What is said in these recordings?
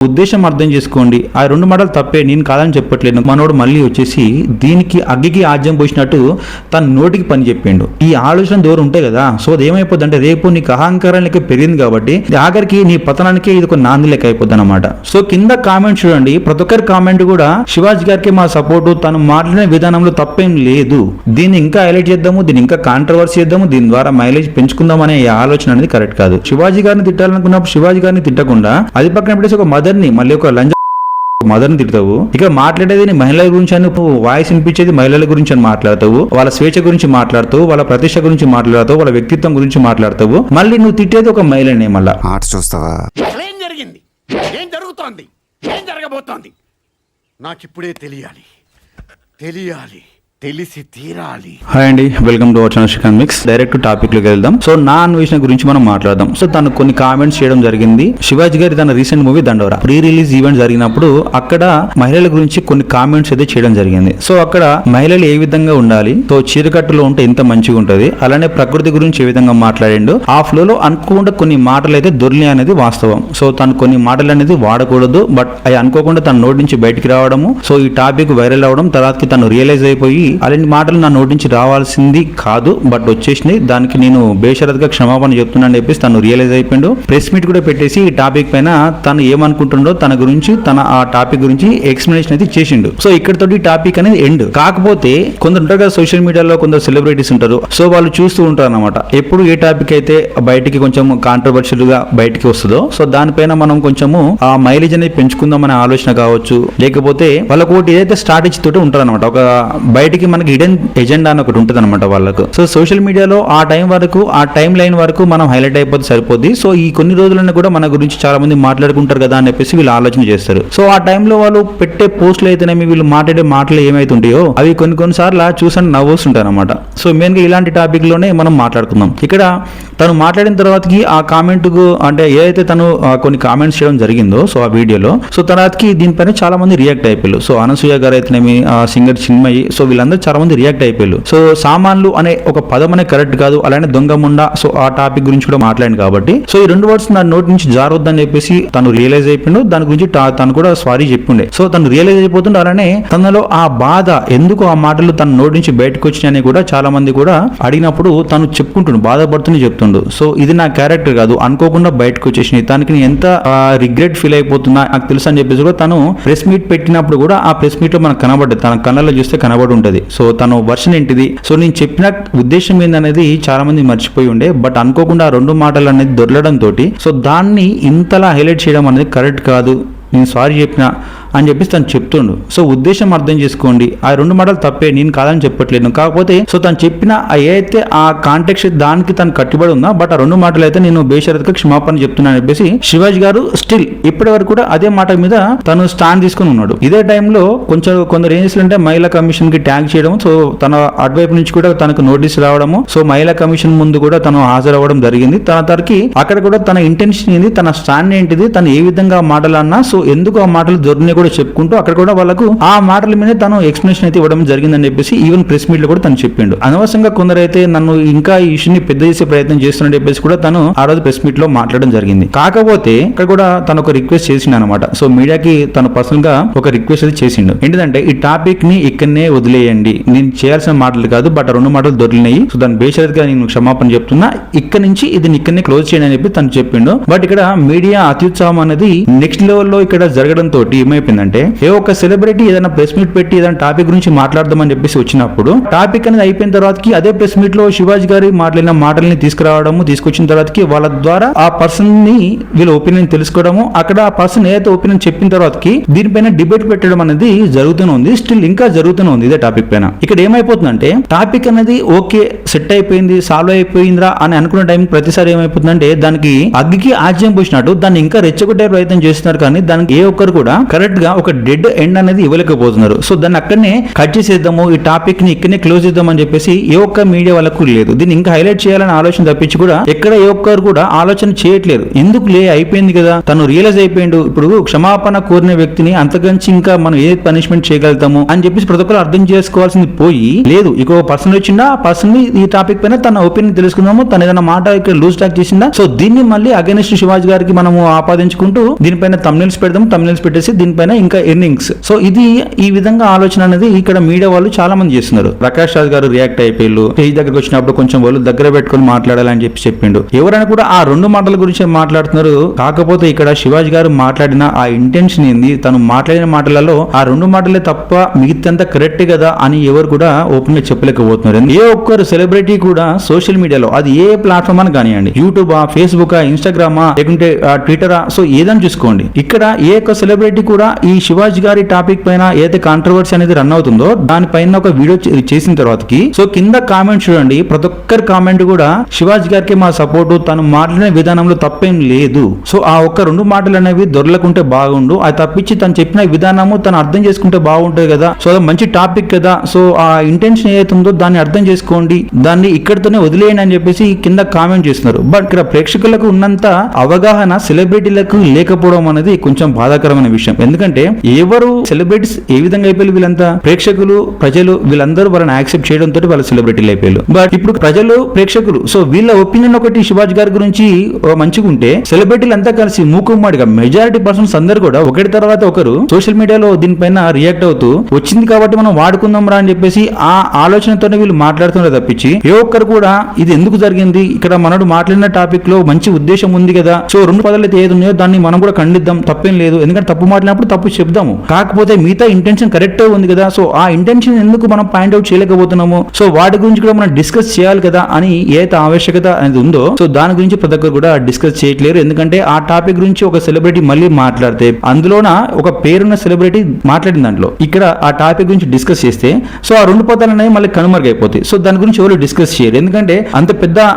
ఉద్దేశం అర్థం చేసుకోండి. ఆ రెండు మాటలు తప్పే, నేను కాదని చెప్పట్లేదు. మనోడు మళ్ళీ వచ్చేసి దీనికి అగ్గికి ఆజ్యం పోసినట్టు తన నోటికి పని చెప్పిండు. ఈ ఆలోచన దూరం ఉంటాయి కదా, సో అది ఏమైపోద్ది అంటే రేపు నీకు అహంకారం లెక్క పెరిగింది కాబట్టి ఆఖరికి నీ పతనానికి ఇది ఒక నాంది లెక్క అయిపోద్ది అనమాట. సో కింద కామెంట్ చూడండి, ప్రతి ఒక్కరి కామెంట్ కూడా శివాజీ గారికి మా సపోర్టు, తను మాట్లాడిన విధానంలో తప్పేం లేదు, దీన్ని ఇంకా హైలైట్ చేద్దాము, దీన్ని ఇంకా కాంట్రవర్సీ చేద్దాము, దీని ద్వారా మైలేజ్ పెంచుకుందాం అనే ఆలోచన అనేది కరెక్ట్ కాదు. శివాజీ గారిని తిట్టాలనుకున్నప్పుడు శివాజీ గారిని తిట్టకుండా అది పక్కన పెట్టేసి ఒక మదర్ని మళ్ళీ ఒక లంజ మదర్ని తిడతావు. ఇక మాట్లాడేది మహిళల గురించి అని, వాయిస్ వినిపించేది మహిళల గురించి అని మాట్లాడతావు, వాళ్ళ స్వేచ్ఛ గురించి మాట్లాడతావు, వాళ్ళ ప్రతిష్ట గురించి మాట్లాడతావు, వాళ్ళ వ్యక్తిత్వం గురించి మాట్లాడతావు. మళ్ళీ నువ్వు తిట్టేది ఒక మహిళనే. మళ్ళీ ఆట చూస్తావా? ఏం జరిగింది, ఏం జరుగుతోంది, ఏం జరగబోతోంది నాకిప్పుడే తెలియాలి, తెలిసి తీరాలి. హాయ్ అండి, welcome to our channel Srikanth mix. Direct topic లోకి వెళ్దాం. సో నా అన్వేషణ గురించి మనం మాట్లాడదాం. సో తను కొన్ని కామెంట్స్ చేయడం జరిగింది. శివాజీ గారి తన రీసెంట్ మూవీ దండోరా ప్రీ రిలీజ్ ఈవెంట్ జరిగినప్పుడు అక్కడ మహిళల గురించి కొన్ని కామెంట్స్ అయితే చేయడం జరిగింది. సో అక్కడ మహిళలు ఏ విధంగా ఉండాలి, సో చీరకట్టులో ఉంటే ఎంత మంచిగా ఉంటది, అలానే ప్రకృతి గురించి ఏ విధంగా మాట్లాడిండు, ఆ ఫ్లోలో అనుకోకుండా కొన్ని మాటలు అయితే దొర్లి అనేది వాస్తవం. సో తను కొన్ని మాటలు అనేది వాడకూడదు, బట్ అవి అనుకోకుండా తన నోటి నుంచి బయటికి రావడము, సో ఈ టాపిక్ వైరల్ అవడం, తర్వాతకి తను రియలైజ్ అయిపోయి అలాంటి మాటలు నా నోటి నుంచి రావాల్సింది కాదు బట్ వచ్చేసినాయి, దానికి నేను బేషరత్గా క్షమాపణ చెప్తున్నాను చెప్పేసి తను రియలైజ్ అయిపోయిండు. ప్రెస్ మీట్ కూడా పెట్టేసి ఈ టాపిక్ పైన తను ఏమనుకుంటుండో తన గురించి, తన ఆ టాపిక్ గురించి ఎక్స్ప్లెనేషన్ అయితే చేసిండు. సో ఇక్కడతో ఈ టాపిక్ అనేది ఎండ్. కాకపోతే కొందరు ఉంటారు కదా సోషల్ మీడియాలో, కొందరు సెలబ్రిటీస్ ఉంటారు, సో వాళ్ళు చూస్తూ ఉంటారు అనమాట. ఎప్పుడు ఏ టాపిక్ అయితే బయటికి కొంచెం కాంట్రవర్షియల్ గా బయటికి వస్తుందో, సో దానిపైన మనం కొంచెము ఆ మైలేజ్ అనేది పెంచుకుందాం అనే ఆలోచన కావచ్చు, లేకపోతే వాళ్ళకు ఒకటి ఏదైతే స్ట్రాటజీ తోటి ఉంటారు అనమాట. ఒక బయటికి మనకి హిడెన్ ఎజెండా అని ఒకటి ఉంటుంది అనమాట వాళ్ళకు. సో సోషల్ మీడియాలో ఆ టైం వరకు, ఆ టైం లైన్ వరకు మనం హైలైట్ అయిపోతే సరిపోద్ది. సో ఈ కొన్ని రోజులన్నీ కూడా మన గురించి చాలా మంది మాట్లాడుకుంటారు కదా అని చెప్పేసి వీళ్ళు ఆలోచన చేస్తారు. సో ఆ టైంలో వాళ్ళు పెట్టే పోస్టులు అయితేనేమి, వీళ్ళు మాట్లాడే మాటలు ఏమైతుంటాయో అవి కొన్ని సార్లు చూసని నవ్వొస్తుంటారు అనమాట. సో మెయిన్ గా ఇలాంటి టాపిక్ లోనే మనం మాట్లాడుకుందాం. ఇక్కడ తను మాట్లాడిన తర్వాతకి ఆ కామెంట్ కు అంటే ఏదైతే తను కొన్ని కామెంట్స్ చేయడం జరిగిందో సో ఆ వీడియోలో, సో తర్వాతకి దీనిపైన చాలా మంది రియాక్ట్ అయిపోయారు. సో అనసూయ గారు అయితేనేమి, సింగర్ చిన్మయి, సో వీళ్ళందరూ చాలా మంది రియాక్ట్ అయిపోయారు. సో సామాన్లు అనే ఒక పదం అనే కరెక్ట్ కాదు, అలానే దొంగ ముండా, సో ఆ టాపిక్ గురించి కూడా మాట్లాడింది కాబట్టి సో ఈ రెండు వర్డ్స్ నా నోటి నుంచి జారొద్దని చెప్పేసి తను రియలైజ్ అయిపోయిండు. దాని గురించి తను కూడా సారీ చెప్పిండే. సో తను రియలైజ్ అయిపోతుండే, అలానే తనలో ఆ బాధ ఎందుకు ఆ మాటలు తన నోటి నుంచి బయటకు వచ్చినాయని కూడా చాలా మంది కూడా అడిగినప్పుడు తను చెప్పుకుంటుండు, బాధపడుతూనే చెప్తుండు. సో ఇది నా క్యారెక్టర్ కాదు, అనుకోకుండా బయటకు వచ్చేసినాయి, తనకి నేను ఎంత రిగ్రెట్ ఫీల్ అయిపోతున్నా నాకు తెలుసు అని చెప్పేసి కూడా తను ప్రెస్ మీట్ పెట్టినప్పుడు కూడా ఆ ప్రెస్ మీట్ లో మనకు కనబడ్డది, తన కళ్ళలో చూస్తే కనబడి ఉంటది. సో తను వర్షన్ ఏంటిది, సో నేను చెప్పిన ఉద్దేశం ఏందనేది చాలా మంది మర్చిపోయి ఉండే, బట్ అనుకోకుండా ఆ రెండు మాటలు అనేది దొరలడం తోటి సో దాన్ని ఇంతలా హైలైట్ చేయడం అనేది కరెక్ట్ కాదు, నేను సారీ చెప్పిన అని చెప్పేసి తను చెప్తుండు. సో ఉద్దేశం అర్థం చేసుకోండి. ఆ రెండు మాటలు తప్పే, నేను కాదని చెప్పట్లేదు. కాకపోతే సో తను చెప్పిన ఏదైతే ఆ కాంటెక్స్ట్ దానికి తను కట్టుబడి ఉందా, బట్ ఆ రెండు మాటలు అయితే నేను బేషరత్గా క్షమాపణ చెప్తున్నాను చెప్పేసి శివాజీ గారు స్టిల్ ఇప్పటి వరకు కూడా అదే మాట మీద తను స్టాండ్ తీసుకుని ఉన్నాడు. ఇదే టైంలో కొందరు ఏం చేస్తారంటే మహిళా కమిషన్ కి ట్యాగ్ చేయడం, సో తన అటువైపు నుంచి కూడా తనకు నోటీస్ రావడము, సో మహిళా కమిషన్ ముందు కూడా తను హాజరవ్వడం జరిగింది. తనకి అక్కడ కూడా తన ఇంటెన్షన్ ఏంది, తన స్టాండ్ ఏంటిది, తను ఏ విధంగా మాటలన్నా, సో ఎందుకు ఆ మాటలు దొరికినాయి కూడా చెప్పుకుంటూ అక్కడ కూడా వాళ్ళకు ఆ మాటల మీద తను ఎక్స్ప్లెనేషన్ అయితే ఇవ్వడం జరిగిందని చెప్పేసి ఈవెన్ ప్రెస్ మీట్ లో కూడా తను చెప్పిండు. అనవసరంగా కొందరైతే నన్ను ఇంకా ఈ ఇష్యూని పెద్ద చేసే ప్రయత్నం చేస్తున్నా చెప్పేసి కూడా తను ఆ రోజు ప్రెస్ మీట్ లో మాట్లాడడం జరిగింది. కాకపోతే ఇక్కడ కూడా తను ఒక రిక్వెస్ట్ చేసిండు అనమాట. సో మీడియాకి తను పర్సనల్ గా ఒక రిక్వెస్ట్ అయితే చేసిండు. ఏంటంటే ఈ టాపిక్ ని ఇక్కడనే వదిలేయండి, నేను చేయాల్సిన మాటలు కాదు బట్ ఆ రెండు మాటలు దొరికినాయి, సో దాని బేషరత్గా నేను క్షమాపణ చెప్తున్నా, ఇక్కడ నుంచి ఇది ఇక్కడనే క్లోజ్ చేయండి అని చెప్పి తను చెప్పిండు. బట్ ఇక్కడ మీడియా అత్యుత్సాహం అనేది నెక్స్ట్ లెవెల్ లో ఇక్కడ జరగడం తోటి ఏమైపోయిందంటే ఏ ఒక్క సెలబ్రిటీ ఏదైనా ప్రెస్ మీట్ పెట్టి ఏదైనా టాపిక్ గురించి మాట్లాడదామని చెప్పేసి వచ్చినప్పుడు టాపిక్ అనేది అయిపోయిన తర్వాతకి అదే ప్రెస్ మీట్ లో శివాజీ గారి మాట్లాడిన మాటల్ని తీసుకొచ్చిన తర్వాతకి వాళ్ళ ద్వారా ఆ పర్సన్ ని వీళ్ళ ఒపీనియన్ తెలుసుకోవడము, అక్కడ ఆ పర్సన్ ఏదైతే ఒపీనియన్ చెప్పిన తర్వాతకి దీనిపైన డిబేట్ పెట్టడం అనేది జరుగుతూనే ఉంది, స్టిల్ ఇంకా జరుగుతూనే ఉంది ఇదే టాపిక్ పైన. ఇక్కడ ఏమైపోతుందంటే టాపిక్ అనేది ఓకే సెట్ అయిపోయింది, సాల్వ్ అయిపోయిందిరా అని అనుకున్న టైం ప్రతిసారి ఏమైపోతుందంటే దానికి అగ్గికి ఆజ్యం పోసినట్టు దాన్ని ఇంకా రెచ్చగొట్టే ప్రయత్నం చేస్తున్నారు, కానీ దానికి ఏ ఒక్కరు కూడా కరెక్ట్ డెఫినెట్ గా ఒక డెడ్ ఎండ్ అనేది ఇవ్వలేకపోతున్నారు. సో దాన్ని అక్కడనే కట్ చేసేద్దాము, ఈ టాపిక్ ని ఇక్కడనే క్లోజ్ చేద్దామని చెప్పేసి ఏ ఒక్క మీడియా వాళ్ళకు లేదు. దీన్ని ఇంకా హైలైట్ చేయాలని ఆలోచన తప్పించి కూడా ఎక్కడ ఏ ఒక్కరు కూడా ఆలోచన చేయట్లేదు. ఎందుకు అయిపోయింది కదా, తను రియలైజ్ అయిపోయిండు, ఇప్పుడు క్షమాపణ కోరిన వ్యక్తిని అంతకంచి ఇంకా మనం ఏ పనిష్మెంట్ చేయగలుగుతాము అని చెప్పేసి ప్రతి ఒక్కరు అర్థం చేసుకోవాల్సింది పోయి, లేదు ఇక పర్సన్ వచ్చిందా, ఆ పర్సన్ ఈ టాపిక్ పైన తన ఒపీనియన్ తెలుసుకుందాము, తన ఏదైనా మాట ఇక్కడ లూజ్ టాక్ చేసిందా, సో దీన్ని మళ్ళీ అగైనెస్ట్ శివాజీ గారికి మనము ఆపాదించుకుంటూ దీనిపైన తమ్నెల్స్ పెడదాం, తమ్నెల్స్ పెట్టేసి దీనిపైన ఇంకా ఎర్నింగ్స్. సో ఇది ఈ విధంగా ఆలోచన అనేది ఇక్కడ మీడియా వాళ్ళు చాలా మంది చేస్తున్నారు. ప్రకాష్ రాజ్ గారు రియాక్ట్ అయిపోయారు, స్టేజ్ దగ్గరకు వచ్చినప్పుడు కొంచెం వాళ్ళు దగ్గర పెట్టుకొని మాట్లాడాలని చెప్పి చెప్పిండు. ఎవరైనా కూడా ఆ రెండు మాటల గురించి మాట్లాడుతున్నారు. కాకపోతే ఇక్కడ శివాజీ గారు మాట్లాడిన ఆ ఇంటెన్షన్ ఏంది, తను మాట్లాడిన మాటలలో ఆ రెండు మాటలే తప్ప మిగతా కరెక్ట్ కదా అని ఎవరు కూడా ఓపెన్ గా చెప్పలేకపోతున్నారు. ఏ ఒక్కరు సెలబ్రిటీ కూడా సోషల్ మీడియాలో అది ఏ ప్లాట్ఫామ్ అని కానివ్వండి, యూట్యూబ్, ఫేస్బుక్, ఇన్స్టాగ్రామా, లేకుంటే ట్విట్టరా, సో ఏదని చూసుకోండి, ఇక్కడ ఏ ఒక్క సెలబ్రిటీ కూడా ఈ శివాజీ గారి టాపిక్ పైన ఏదైతే కాంట్రవర్సీ అనేది రన్ అవుతుందో దానిపైన ఒక వీడియో చేసిన తర్వాతకి సో కింద కామెంట్ చూడండి, ప్రతి ఒక్కరి కామెంట్ కూడా శివాజీ గారికి మా సపోర్టు, తను మాట్లాడిన విధానంలో తప్పేం లేదు, సో ఆ ఒక్క రెండు మాటలు అనేవి దొరలకుంటే బాగుండు, అది తప్పించి తను చెప్పిన విధానము తను అర్థం చేసుకుంటే బాగుంటుంది కదా, సో అది మంచి టాపిక్ కదా, సో ఆ ఇంటెన్షన్ ఏదైతుందో దాన్ని అర్థం చేసుకోండి, దాన్ని ఇక్కడితోనే వదిలేయండి అని చెప్పేసి కింద కామెంట్ చేస్తున్నారు. బట్ ఇక్కడ ప్రేక్షకులకు ఉన్నంత అవగాహన సెలబ్రిటీలకు లేకపోవడం అనేది కొంచెం బాధాకరమైన విషయం. ఎందుకంటే ఎవరు సెలబ్రిటీస్ ఏ విధంగా అయిపోయి వీళ్ళంతా ప్రేక్షకులు, ప్రజలు వీళ్ళందరూ వాళ్ళని యాక్సెప్ట్ చేయడంతో వాళ్ళ సెలబ్రిటీలు అయిపోయారు. బట్ ఇప్పుడు ప్రజలు, ప్రేక్షకులు, సో వీళ్ళ ఒపీనియన్ ఒకటి శివాజీ గారి గురించి మంచిగా ఉంటే సెలబ్రిటీలు అంతా కలిసి మూకుమ్మడిగా మెజారిటీ పర్సన్స్ అందరు కూడా ఒకటి తర్వాత ఒకరు సోషల్ మీడియాలో దీనిపైన రియాక్ట్ అవుతూ వచ్చింది కాబట్టి మనం వాడుకుందాం రా అని చెప్పేసి ఆ ఆలోచనతోనే వీళ్ళు మాట్లాడుతున్నారు తప్పించి ఏ ఒక్కరు కూడా ఇది ఎందుకు జరిగింది, ఇక్కడ మనడు మాట్లాడిన టాపిక్ లో మంచి ఉద్దేశం ఉంది కదా, సో రెండు పదాలు అయితే ఏది ఉన్నాయో దాన్ని మనం కూడా ఖండిద్దాం, తప్పేం లేదు, ఎందుకంటే తప్పు మాట్లాడినప్పుడు తప్పు చెప్దాము, కాకపోతే మిగతా ఇంటెన్షన్ కరెక్ట్ ఉంది కదా, సో ఆ ఇంటెన్షన్ ఎందుకు మనం పాయింట్ అవుట్ చేయలేకపోతున్నాము, సో వాటి గురించి కూడా మనం డిస్కస్ చేయాలి కదా అని ఏదైతే ఆవశ్యకత అనేది ఉందో సో దాని గురించి ప్రతి ఒక్కరు కూడా డిస్కస్ చేయట్లేరు. ఎందుకంటే ఆ టాపిక్ గురించి ఒక సెలబ్రిటీ మళ్ళీ మాట్లాడితే అందులోన ఒక పేరున్న సెలబ్రిటీ మాట్లాడిన దాంట్లో ఇక్కడ ఆ టాపిక్ గురించి డిస్కస్ చేస్తే సో ఆ రెండు పదాలు అనేవి మళ్ళీ కనుమరుగైపోతాయి. సో దాని గురించి ఎవరు డిస్కస్ చేయరు, ఎందుకంటే అంత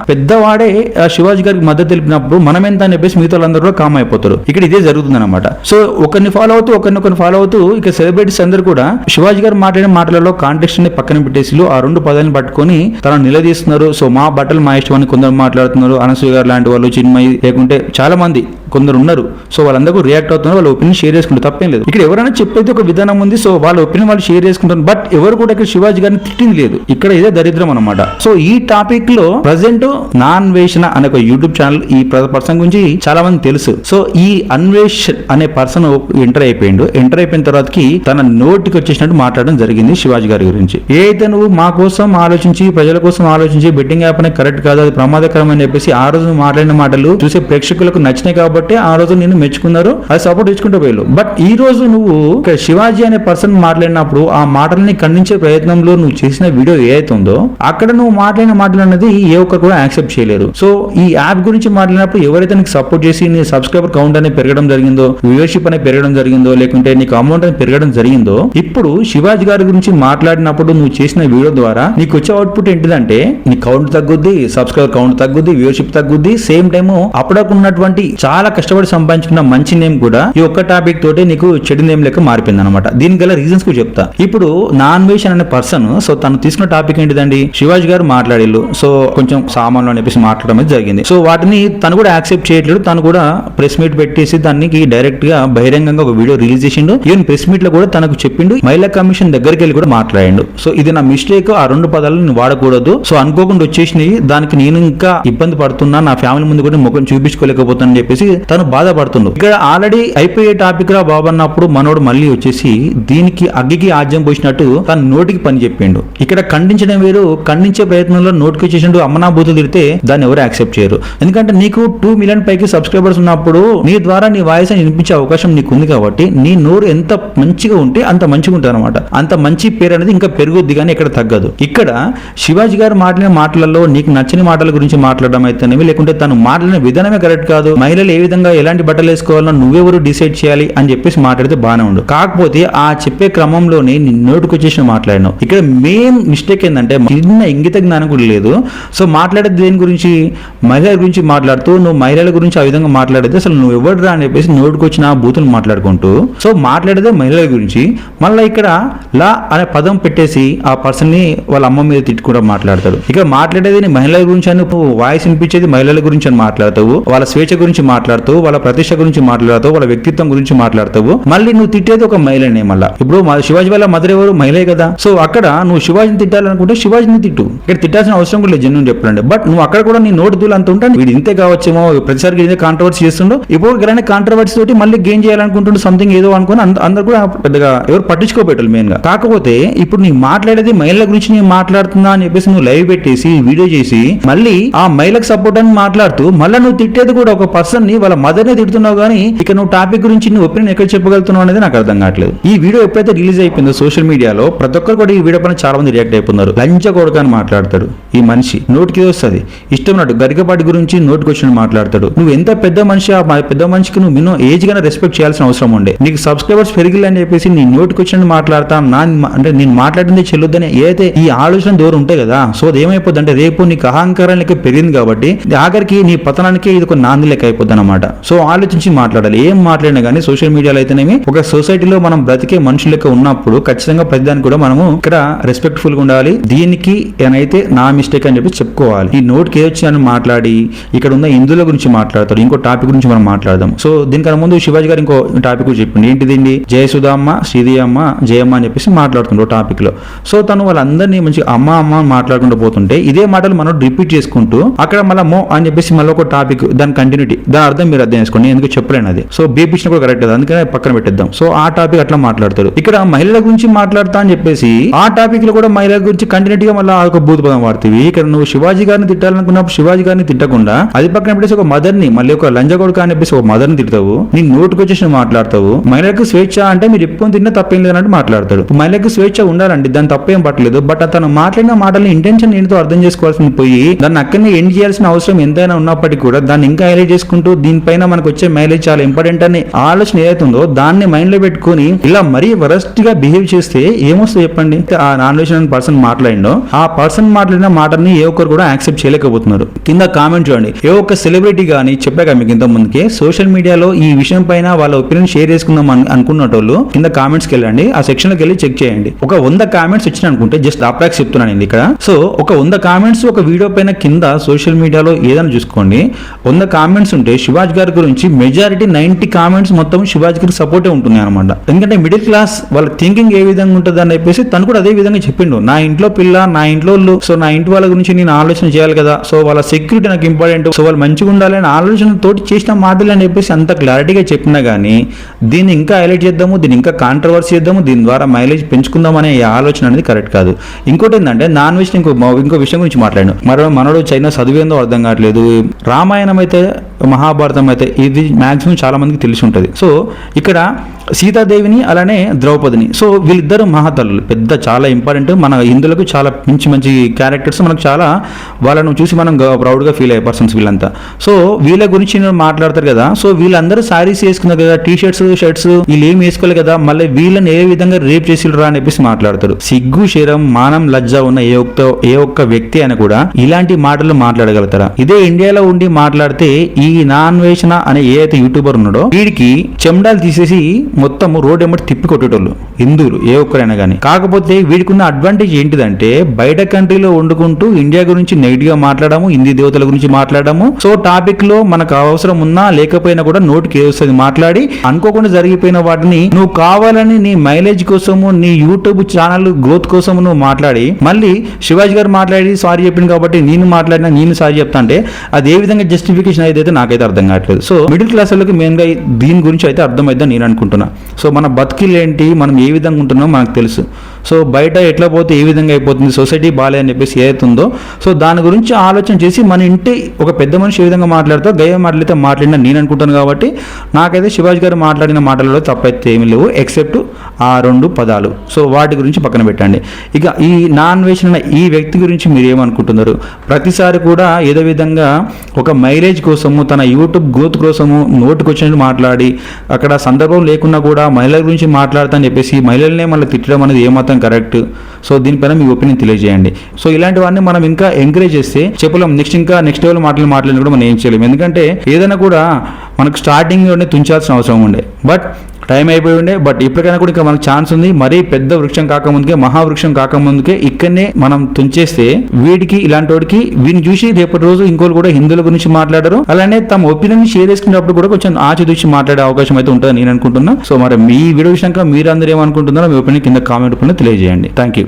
పెద్దవాడే శివాజీ గారికి మద్దతు తెలిపినప్పుడు మనం ఎంత అని చెప్పేసి మిగతా వాళ్ళందరూ కూడా కామ్ అయిపోతారు. ఇక్కడ ఇదే జరుగుతుంది అనమాట. సో ఒకరిని ఫాలో అవుతూ ఒకరిని ఫాలో అవుతూ ఇక సెలబ్రిటీస్ అందరూ కూడా శివాజీ గారు మాట్లాడిన మాటలలో కాంటెక్స్ట్ ని పక్కన పెట్టేసి ఆ రెండు పదాలను పట్టుకొని తనను నిలదీస్తున్నారు. సో మా బట్టలు మా ఇష్టం అని కొందరు మాట్లాడుతున్నారు, అనసూయ గారు లాంటి వాళ్ళు, చిన్మయి, లేకుంటే చాలా మంది కొందరు ఉన్నారు. సో వాళ్ళందరూ రియాక్ట్ అవుతున్నారు, వాళ్ళ ఒపీనియన్ షేర్ చేసుకుంటారు, తప్పేం లేదు. ఇక్కడ ఎవరైనా చెప్పేది ఒక విధానం ఉంది, సో వాళ్ళ ఒపీనియన్ వాళ్ళు షేర్ చేసుకుంటారు. బట్ ఎవరు కూడా ఇక్కడ శివాజీ గారిని తిట్టింది లేదు, ఇక్కడ ఇదే దరిద్రం అనమాట. సో ఈ టాపిక్ లో ప్రజెంట్ నాన్వేషణ అనే ఒక యూట్యూబ్ ఛానల్ ఈ పర్సన్ గురించి చాలా మంది తెలుసు. సో ఈ అన్వేష్ అనే పర్సన్ ఎంటర్ అయిపోయిన తర్వాతకి తన నోటికి వచ్చేసినట్టు మాట్లాడడం జరిగింది శివాజీ గారి గురించి. ఏదైతే నువ్వు మా కోసం ఆలోచించి, ప్రజల కోసం ఆలోచించి బెట్టింగ్ యాప్ అనేది కరెక్ట్ కాదు, అది ప్రమాదకరం అని చెప్పేసి ఆ రోజు మాట్లాడిన మాటలు చూసే ప్రేక్షకులకు నచ్చినాయి కాబట్టి ఆ రోజు నిన్ను మెచ్చుకున్నారు, అది సపోర్ట్ ఇచ్చుకుంటూ పోయారు. బట్ ఈ రోజు నువ్వు శివాజీ అనే పర్సన్ మాట్లాడినప్పుడు ఆ మాటల్ని ఖండించే ప్రయత్నంలో నువ్వు చేసిన వీడియో ఏదైతుందో అక్కడ నువ్వు మాట్లాడిన మాటలు అనేది ఏ ఒక్కరు కూడా యాక్సెప్ట్ చేయలేరు. సో ఈ యాప్ గురించి మాట్లాడినప్పుడు ఎవరైతే నీకు సపోర్ట్ చేసి నీ సబ్స్క్రైబర్ కౌంట్ అనేది పెరగడం జరిగిందో, వ్యూవర్షిప్ అనేది పెరగడం జరిగిందో, లేకుంటే నీకు అమౌంట్ అనేది పెరగడం జరిగిందో, ఇప్పుడు శివాజీ గారి గురించి మాట్లాడినప్పుడు నువ్వు చేసిన వీడియో ద్వారా నీకు వచ్చే అవుట్పుట్ ఏంటిదంటే నీ కౌంట్ తగ్గుద్ది, సబ్స్క్రైబర్ కౌంట్ తగ్గుద్ది, వ్యూవర్షిప్ తగ్గుద్ది, సేమ్ టైమ్ అప్పుడున్నటువంటి చాలా కష్టపడి సంపాదించుకున్న మంచి నేమ్ కూడా ఈ ఒక్క టాపిక్ తోటి నీకు చెడు నేమ్ లెక్క మారిపోయింది అనమాట. దీనికి గల రీజన్స్ కూడా చెప్తా. ఇప్పుడు నాన్వేషన్ అనే పర్సన్ సో తను తీసుకున్న టాపిక్ ఏంటిదండి, శివాజీ గారు మాట్లాడిల్లు, సో కొంచెం సామాన్లు అని చెప్పేసి మాట్లాడడం జరిగింది. సో వాటిని తను కూడా యాక్సెప్ట్ చేయట్లేదు, తను కూడా ప్రెస్ మీట్ పెట్టేసి దానికి డైరెక్ట్ గా బహిరంగంగా ఒక వీడియో రిలీజ్ చేసిండు. ఈవెన్ ప్రెస్ మీట్ లో కూడా తనకు చెప్పిండు, మహిళా కమిషన్ దగ్గరికి వెళ్ళి కూడా మాట్లాడిండు. సో ఇది నా మిస్టేక్, ఆ రెండు పదాలు నేను వాడకూడదు, సో అనుకోకుండా వచ్చేసినాయి, దానికి నేను ఇంకా ఇబ్బంది పడుతున్నా, నా ఫ్యామిలీ ముందు కూడా ముఖం చూపించుకోలేకపోతానని చెప్పేసి తను బాధపడుతుండు. ఇక్కడ ఆల్రెడీ అయిపోయే టాపిక్ రా బాబు అన్నప్పుడు మనోడు మళ్ళీ వచ్చేసి దీనికి అగ్గికి ఆజ్యం పోసినట్టు తన నోటికి పని చెప్పిండు. ఇక్కడ ఖండించడం వేరు, ఖండించే ప్రయత్నంలో నోటికి వచ్చేసిండు అమ్మనా బూతులు తిడితే దాన్ని ఎవరు యాక్సెప్ట్ చేయరు. ఎందుకంటే నీకు 2 మిలియన్ పైకి సబ్స్క్రైబర్స్ ఉన్నప్పుడు నీ ద్వారా నీ వాయిస్ అని వినిపించే అవకాశం నీకు ఉంది కాబట్టి నీ నోరు ఎంత మంచిగా ఉంటే అంత మంచిగా ఉంటుంది అనమాట. అంత మంచి పేరు అనేది ఇంకా పెరుగుద్ది కానీ ఇక్కడ తగ్గదు. ఇక్కడ శివాజీ గారు మాట్లాడిన మాటలలో నీకు నచ్చని మాటల గురించి మాట్లాడడం అయితేనేవి, లేకుంటే తను మాట్లాడిన విధానమే కరెక్ట్ కాదు, మహిళలు ఏ విధంగా ఎలాంటి బట్టలు వేసుకోవాలో నువ్వెవరు డిసైడ్ చేయాలి అని చెప్పేసి మాట్లాడితే బాగానే ఉండు. కాకపోతే ఆ చెప్పే క్రమంలోనే నీ నోటికి వచ్చేసి మాట్లాడినావు. ఇక్కడ మెయిన్ మిస్టేక్ ఏంటంటే చిన్న ఇంగిత జ్ఞానం కూడా లేదు. సో మాట్లాడేది దేని గురించి, మహిళల గురించి మాట్లాడుతూ నువ్వు మహిళల గురించి ఆ విధంగా మాట్లాడితే అసలు నువ్వు ఎవరురా అని చెప్పేసి నోటికి వచ్చిన బూతులు మాట్లాడుకుంటూ సో మాట్లాడేదే మహిళల గురించి, మళ్ళీ ఇక్కడ లా అనే పదం పెట్టేసి ఆ పర్సన్ ని వాళ్ళ అమ్మ మీద తిట్టుకుంటూ మాట్లాడతాడు. ఇక మాట్లాడేది నీ మహిళల గురించి అని, వాయిస్ వినిపించేది మహిళల గురించి అని మాట్లాడతావు, వాళ్ళ స్వేచ్ఛ గురించి మాట్లాడుతావు, వాళ్ళ ప్రతిష్ట గురించి మాట్లాడతావు, వాళ్ళ వ్యక్తిత్వం గురించి మాట్లాడతావు, మళ్ళీ నువ్వు తిట్టేది ఒక మహిళనే. మళ్ళీ ఇప్పుడు శివాజీ వాళ్ళ మదర్ ఎవరు? మహిళే కదా. సో అక్కడ నువ్వు శివాజీని తిట్టాలనుకుంటే శివాజీని తిట్టు, ఇక్కడ తిట్టాల్సిన అవసరం కూడా లేదు జన్యుని చెప్పాలంటే. బట్ నువ్వు అక్కడ కూడా నీ నోటు దూలు అంత ఉంటాను, వీడు ఇంతే కావచ్చేమో, ప్రతిసారి ఇదే కాంట్రవర్సీ చేస్తుండో, ఇప్పుడు ఇలానే కాంట్రవర్సీ తోటి మళ్ళీ గెయిన్ చేయాలనుకుంటుండే సంథింగ్ ఏదో అనుకుని అందరు కూడా పెద్దగా ఎవరు పట్టించుకోబెట్టాలి మెయిన్ గా. కాకపోతే ఇప్పుడు నీ మాట్లాడేది మహిళల గురించి నేను మాట్లాడుతున్నా అని చెప్పేసి నువ్వు లైవ్ పెట్టేసి వీడియో చేసి మళ్ళీ ఆ మహిళకు సపోర్ట్ అని మాట్లాడుతూ మళ్ళీ నువ్వు తిట్టేది కూడా ఒక పర్సన్ ని, వాళ్ళ మదర్ ని తిడుతున్నావు. కానీ ఇక నువ్వు టాపిక్ గురించి నువ్వు ఒపీనియన్ ఎక్కడ చెప్పగలుగుతున్నావు అనేది నాకు అర్థం కావట్లేదు. ఈ వీడియో ఎప్పుడైతే రిలీజ్ అయిపోయిందో సోషల్ మీడియాలో ప్రతి ఒక్కరు కూడా ఈ వీడియో పైన చాలా మంది రియాక్ట్ అయిపోతున్నారు. లంచ కొడుకు అని మాట్లాడతాడు ఈ మనిషి, నోటికి వస్తుంది ఇష్టం నాటు గరికపాటి గురించి నోటికి వచ్చి మాట్లాడతాడు. నువ్వు ఎంత పెద్ద మనిషి, ఆ పెద్ద మనిషికి నువ్వు మినిమం ఏజ్ గానే రెస్పెక్ట్ చేయాల్సిన అవసరం ఉండే. నీకు సబ్స్క్రైబర్స్ పెరిగిల్లని చెప్పేసి నీ నోటికి వచ్చినట్టు మాట్లాడతా అంటే నేను మాట్లాడింది చెల్లుద్దని ఏదైతే ఈ ఆలోచన దూరం ఉంటాయి కదా. సో అది ఏమైపోద్ది అంటే రేపు నీకు అహంకారం లెక్క పెరిగింది కాబట్టి ఆఖరికి నీ పతనానికి ఇది ఒక నాంది లెక్క అయిపోద్ది అనమాట. సో ఆలోచించి మాట్లాడాలి. ఏం మాట్లాడినా కానీ సోషల్ మీడియాలో అయితేనేమి ఒక సొసైటీలో మనం బ్రతికే మనుషుల లెక్క ఉన్నప్పుడు ఖచ్చితంగా ప్రతిదానికి కూడా మనము ఇక్కడ రెస్పెక్ట్ఫుల్ గా ఉండాలి. దీనికి ఏనైతే నా మిస్టేక్ అని చెప్పి చెప్పుకోవాలి. ఈ నోట్కి ఏదొచ్చానని మాట్లాడి ఇక్కడ ఉన్న హిందువుల గురించి మాట్లాడతాడు. ఇంకో టాపిక్ గురించి మనం మాట్లాడదాం. సో దీనికన్నా ముందు శివాజీ గారు ఇంకో టాపిక్ చెప్పింది. ఏంటిది? జయసుధమ్మ, శ్రీదేయమ్మ, జయమ్మ అని చెప్పేసి మాట్లాడుతుండ్రు టాపిక్ లో. సో తను వాళ్ళందరినీ మంచి అమ్మ అమ్మ మాట్లాడుకుంటూ పోతుంటే ఇదే మాటలు మనం రిపీట్ చేసుకుంటూ అక్కడ మళ్ళీ మో అని చెప్పేసి మళ్ళీ ఒక టాపిక్, దాని కంటిన్యూటీ, దాని అర్థం మీరు అర్థం చేసుకోండి. ఎందుకు చెప్పలేను అది. సో బీపించిన కూడా కరెక్ట్ కదా, అందుకనే పక్కన పెట్టేద్దాం. సో ఆ టాపిక్ అట్లా మాట్లాడతారు. ఇక్కడ మహిళల గురించి మాట్లాడతా అని చెప్పేసి ఆ టాపిక్ లో కూడా మహిళల గురించి కంటిన్యూటీగా మళ్ళీ ఒక భూత పదం వాడుతుంది. ఇక్కడ నువ్వు శివాజీ గారిని తిట్టాలనుకున్నప్పుడు శివాజీ గారిని తిట్టకుండా అది పక్కన పెట్టేసి ఒక మదర్ ని, మళ్ళీ ఒక లంజగొడుక అని చెప్పేసి ఒక మదర్ ని తిడతావు. నీ నోటుకు వచ్చేసి మాట్లాడతావు. మహిళలకు స్వేచ్ఛ అంటే మీరు ఎప్పుడు తిన్నా తప్పేం లేదన్నట్టు మాట్లాడతాడు. మహిళలకు స్వేచ్ఛ ఉండాలండి, దాని తప్పేం పట్టలేదు. బట్ అతను మాట్లాడిన మాటల్ని ఇంటెన్షన్ ఏంటో అర్థం చేసుకోవాల్సింది పోయి దాన్ని అక్కడనే ఎండ్ చేయాల్సిన అవసరం ఎంతైనా ఉన్నప్పటికీ కూడా దాన్ని ఇంకా హైలైట్ చేసుకుంటూ దీనిపైన మనకు వచ్చే మైలేజ్ చాలా ఇంపార్టెంట్ అనే ఆలోచన ఏదైతుందో దాన్ని మైండ్ లో పెట్టుకుని ఇలా మరీ వరస్ట్ గా బిహేవ్ చేస్తే ఏమొస్తుంది చెప్పండి. ఆ నాన్ వెజ్ పర్సన్ మాట్లాడిండో ఆ పర్సన్ మాట్లాడిన మాటల్ని ఏ ఒక్కరు కూడా యాక్సెప్ట్ చేయలేకపోతున్నారు. కింద కామెంట్ చూడండి. ఏ ఒక్క సెలబ్రిటీ గానీ చెప్పాక మీకు ఇంత ముందుకే సోషల్ మీడియాలో ఈ విషయం పైన వాళ్ళ ఒపీనియన్ షేర్ చేసుకుందాం అనుకున్నటోళ్ళు కింద కామెంట్స్ కి వెళ్ళండి. ఆ సెక్షన్ లోకి వెళ్ళి చెక్ చేయండి. ఒక 100 కామెంట్స్ వచ్చిన అనుకుంటే, జస్ట్ అప్రాక్స్ చెప్తున్నాను ఇక్కడ. సో ఒక 100 కామెంట్స్ ఒక వీడియో పైన కింద సోషల్ మీడియాలో ఏదైనా చూసుకోండి. 100 కామెంట్స్ ఉంటే శివాజీ గారి గురించి మెజారిటీ 90 కామెంట్స్ మొత్తం శివాజీ గారికి సపోర్టే ఉంటుంది అనమాట. ఎందుకంటే మిడిల్ క్లాస్ వాళ్ళ థింకింగ్ ఏ విధంగా ఉంటుంది అని చెప్పేసి తను కూడా అదే విధంగా చెప్పిండు. నా ఇంట్లో పిల్ల, నా ఇంట్లో సో నా ఇంటి వాళ్ళ గురించి నేను ఆలోచన చేయాలి కదా. సో వాళ్ళ సెక్యూరిటీ నాకు ఇంపార్టెంట్, సో వాళ్ళు మంచిగా ఉండాలి అనే ఆలోచన తోటి చేసిన మాటలు అని చెప్పేసి అంత క్లారిటీగా చెప్పినా గానీ దీన్ని ఇంకా హైలైట్ చేద్దాము, దీన్ని ఇంకా కాంట్రవర్సీ చేద్దాము, దీని ద్వారా మైలేజ్ పెంచుకుందాం అనే ఆలోచన అనేది కరెక్ట్ కాదు. ఇంకోటి ఏంటంటే నాన్ వెజ్ ఇంకో విషయం గురించి మాట్లాడాను. మనోడు చైనా చదివేందో అర్థం కావట్లేదు. రామాయణం అయితే, మహాభారతం అయితే ఇది మాక్సిమం చాలా మందికి తెలిసి ఉంటుంది. సో ఇక్కడ సీతాదేవిని అలానే ద్రౌపదిని, సో వీళ్ళిద్దరు మహాతల్లులు, పెద్ద చాలా ఇంపార్టెంట్ మన హిందువులకు, చాలా మంచి క్యారెక్టర్స్, మనకు చాలా వాళ్ళను చూసి మనం ప్రౌడ్గా ఫీల్ అయ్యే పర్సన్స్ వీళ్ళంతా. సో వీళ్ళ గురించి మాట్లాడతారు కదా. సో వీళ్ళందరూ సారీస్ వేసుకున్నారు కదా, టీ షర్ట్స్ వీళ్ళు ఏం వేసుకోవాలి కదా, మళ్ళీ వీళ్ళని ఏ విధంగా రేప్ చేసిరా అని చెప్పేసి మాట్లాడతారు. సిగ్గు, శరం, మానం, లజ్జ ఉన్న ఏ ఒక్క వ్యక్తి అయినా కూడా ఇలాంటి మాటలు మాట్లాడగలుగుతారా? ఇదే ఇండియాలో ఉండి మాట్లాడితే ఈ నాన్ వేషణ అనే ఏదైతే యూట్యూబర్ ఉన్నాడో వీడికి చెమ్డాలు తీసేసి మొత్తం రోడ్ ఎమ్మటి తిప్పి కొట్టేటోళ్ళు హిందువులు ఏ ఒక్కరైనా కానీ. కాకపోతే వీడికి ఉన్న అడ్వాంటేజ్ ఏంటిదంటే బయట కంట్రీలో వండుకుంటూ ఇండియా గురించి నెగిటివ్ గా మాట్లాడము, హిందీ దేవతల గురించి మాట్లాడము. సో టాపిక్ లో మనకు అవసరం ఉన్నా లేకపోయినా కూడా నోటికి ఏవస్తుంది మాట్లాడి అనుకోకుండా జరిగిపోయిన వాటిని నువ్వు కావాలని నీ మైలేజ్ కోసము, నీ యూట్యూబ్ ఛానల్ గ్రోత్ కోసం నువ్వు మాట్లాడి మళ్ళీ శివాజీ గారు మాట్లాడి సారీ చెప్పింది కాబట్టి నేను సారీ చెప్తా అంటే అది ఏ విధంగా జస్టిఫికేషన్ అయితే నాకైతే అర్థం కావట్లేదు. సో మిడిల్ క్లాస్ వాళ్ళకి మెయిన్ గా దీని గురించి అయితే అర్థమైతే నేను అనుకుంటున్నా. సో మన బతికిలు ఏంటి, మనం ఏ విధంగా ఉంటున్నామో మనకు తెలుసు. సో బయట ఎట్లా పోతే ఏ విధంగా అయిపోతుంది, సొసైటీ బాలే అని చెప్పేసి ఏదైతుందో సో దాని గురించి ఆలోచన చేసి మన ఇంటి ఒక పెద్ద మనిషి ఏ విధంగా మాట్లాడుతూ గయ్య మాటలైతే మాట్లాడినా నేను అనుకుంటాను. కాబట్టి నాకైతే శివాజీ గారు మాట్లాడిన మాటలలో తప్పైతే ఏమీ లేవు, ఎక్సెప్ట్ ఆ 2 పదాలు. సో వాటి గురించి పక్కన పెట్టండి. ఇక ఈ నాన్ వెజ్ అన్న ఈ వ్యక్తి గురించి మీరు ఏమనుకుంటున్నారు? ప్రతిసారి కూడా ఏదో విధంగా ఒక మైలేజ్ కోసము, తన యూట్యూబ్ గ్రోత్ కోసము నోటుకు వచ్చినట్టు మాట్లాడి అక్కడ సందర్భం లేకున్నా కూడా మహిళల గురించి మాట్లాడతా అని చెప్పేసి మహిళలనే మళ్ళీ తిట్టడం అనేది ఏమాత్రం కరెక్ట్? సో దీనిపైన మీ ఒపీనియన్ తెలియజేయండి. సో ఇలాంటివన్నీ మనం ఇంకా ఎంకరేజ్ చేస్తే చెప్పలేం, నెక్స్ట్ లెవెల్ మాట్లాడిన కూడా మనం ఏం చేయలేము. ఎందుకంటే ఏదైనా కూడా మనకు స్టార్టింగ్ లోనే తుంచాల్సిన అవసరం ఉండే. బట్ టైం అయిపోయి ఉండే. బట్ ఇప్పటికైనా కూడా ఇంకా మనకు ఛాన్స్ ఉంది. మరీ పెద్ద వృక్షం కాకముందుకే, మహావృక్షం కాకముందుకే ఇక్కడనే మనం తుంచేస్తే వీడికి ఇలాంటి వాడికి వీడిని చూసి రేపటి రోజు ఇంకోళ్ళు కూడా హిందువుల గురించి మాట్లాడరు. అలానే తమ ఒపీనియన్ షేర్ చేసుకునేటప్పుడు కూడా కొంచెం ఆచితూచి మాట్లాడే అవకాశం అయితే ఉంటుందని నేను అనుకుంటున్నా. సో మరి మీ వీడియో విషయంగా మీరు అందరూ ఏమనుకుంటున్నారో మీ ఒపీనియన్ కింద కామెంట్ రూపంలో తెలియజేయండి. Thank you.